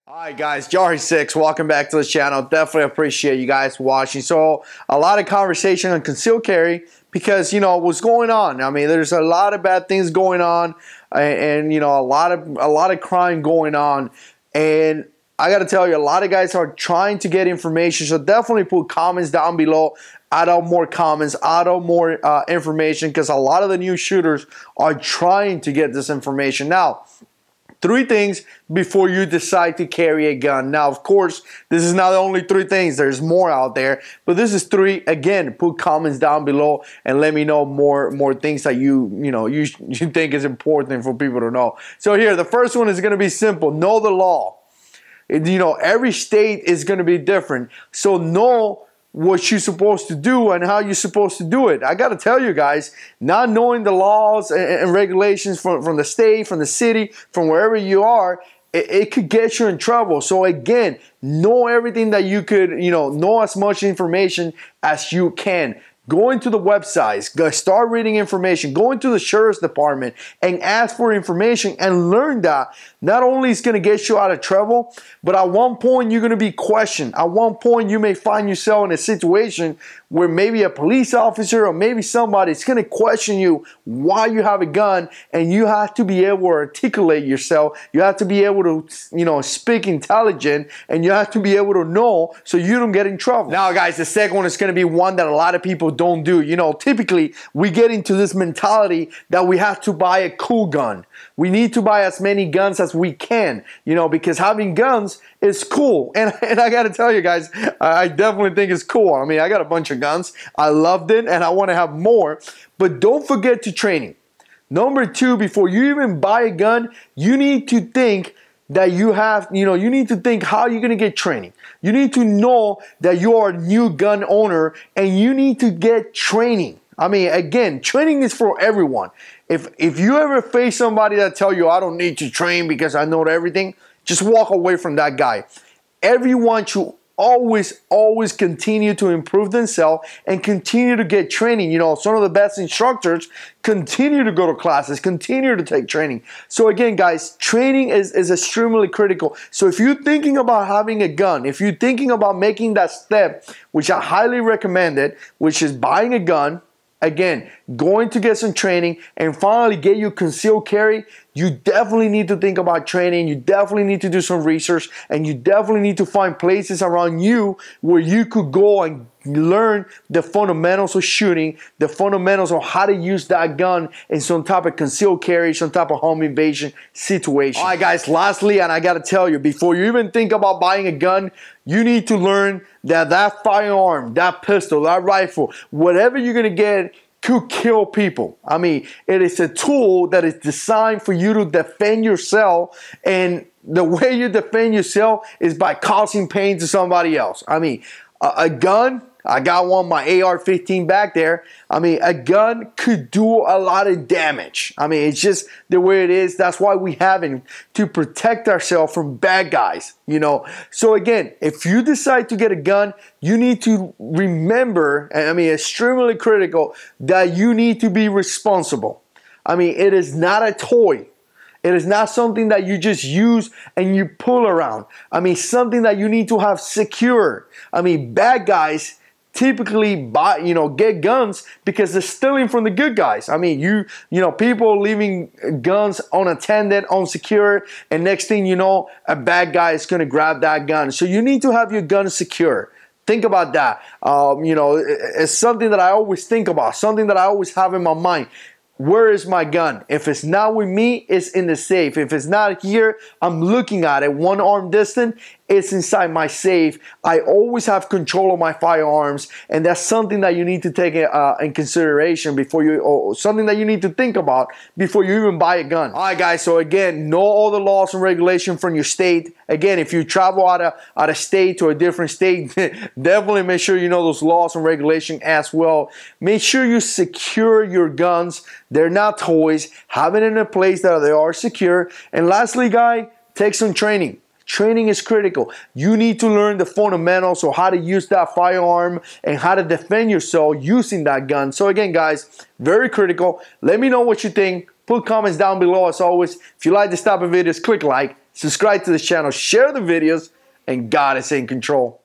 Alright guys, JH6, welcome back to the channel. Definitely appreciate you guys watching. So a lot of conversation on concealed carry because you know what's going on. I mean, there's a lot of bad things going on, and you know a lot of crime going on. And I got to tell you, a lot of guys are trying to get information. So definitely put comments down below. Add up more comments, add up more information, because a lot of the new shooters are trying to get this information. Now, 3 things before you decide to carry a gun. Now, of course, this is not the only 3 things. There's more out there, but this is 3. Again, put comments down below and let me know more things that you think is important for people to know. So here, the first one is going to be simple. Know the law. You know, every state is going to be different. So know what you're supposed to do and how you're supposed to do it. I got to tell you guys, not knowing the laws and regulations from the state, from the city, from wherever you are, it could get you in trouble. So again, know everything that you could, know as much information as you can. Go into the websites, start reading information, go into the sheriff's department and ask for information and learn that. Not only is going to get you out of trouble, but at one point you're going to be questioned. At one point you may find yourself in a situation where maybe a police officer or maybe somebody is going to question you why you have a gun, and you have to be able to articulate yourself. You have to be able to, speak intelligent, and you have to be able to know so you don't get in trouble. Now guys, the second one is going to be one that a lot of people don't do. Typically we get into this mentality that we have to buy a cool gun. We need to buy as many guns as we can, because having guns is cool. And I got to tell you guys, I definitely think it's cool. I mean, I got a bunch of guns. I loved it and I want to have more. But don't forget to training. Number 2, before you even buy a gun, you need to think that you need to think how you're going to get training. You need to know that you are a new gun owner and you need to get training. I mean, again, training is for everyone. If you ever face somebody that tell you, I don't need to train because I know everything, just walk away from that guy. Everyone should always continue to improve themselves and continue to get training. Some of the best instructors continue to go to classes, continue to take training. So again, guys, training is extremely critical. So if you're thinking about having a gun, if you're thinking about making that step, which I highly recommend it, which is buying a gun, again, going to get some training and finally get you concealed carry, you definitely need to think about training. You definitely need to do some research, and you definitely need to find places around you where you could go and learn the fundamentals of shooting, the fundamentals of how to use that gun in some type of concealed carry, some type of home invasion situation. All right, guys, lastly, and I got to tell you, before you even think about buying a gun, you need to learn that firearm, that pistol, that rifle, whatever you're going to get, could kill people. I mean, it is a tool that is designed for you to defend yourself, and the way you defend yourself is by causing pain to somebody else. I mean, a gun, I got one, my AR-15 back there. I mean, a gun could do a lot of damage. I mean, it's just the way it is. That's why we have it, to protect ourselves from bad guys, So again, if you decide to get a gun, you need to remember, and I mean, extremely critical, that you need to be responsible. I mean, it is not a toy. It is not something that you just use and you pull around. I mean, something that you need to have secure. I mean, bad guys typically get guns because they're stealing from the good guys. I mean, people leaving guns unattended, unsecured, and next thing you know, a bad guy is going to grab that gun. So you need to have your gun secure. Think about that. It's something that I always think about, something that I always have in my mind. Where is my gun? If it's not with me, it's in the safe. If it's not here, I'm looking at it one arm distant, it's inside my safe. I always have control of my firearms, and that's something that you need to take in consideration before or something that you need to think about before you even buy a gun. All right, guys, so again, know all the laws and regulations from your state. Again, if you travel out of state to a different state, definitely make sure you know those laws and regulations as well. Make sure you secure your guns. They're not toys. Have it in a place that they are secure. And lastly, guys, take some training. Training is critical. You need to learn the fundamentals of how to use that firearm and how to defend yourself using that gun. So again, guys, very critical. Let me know what you think. Put comments down below as always. If you like this type of videos, click like. subscribe to this channel, share the videos, and God is in control.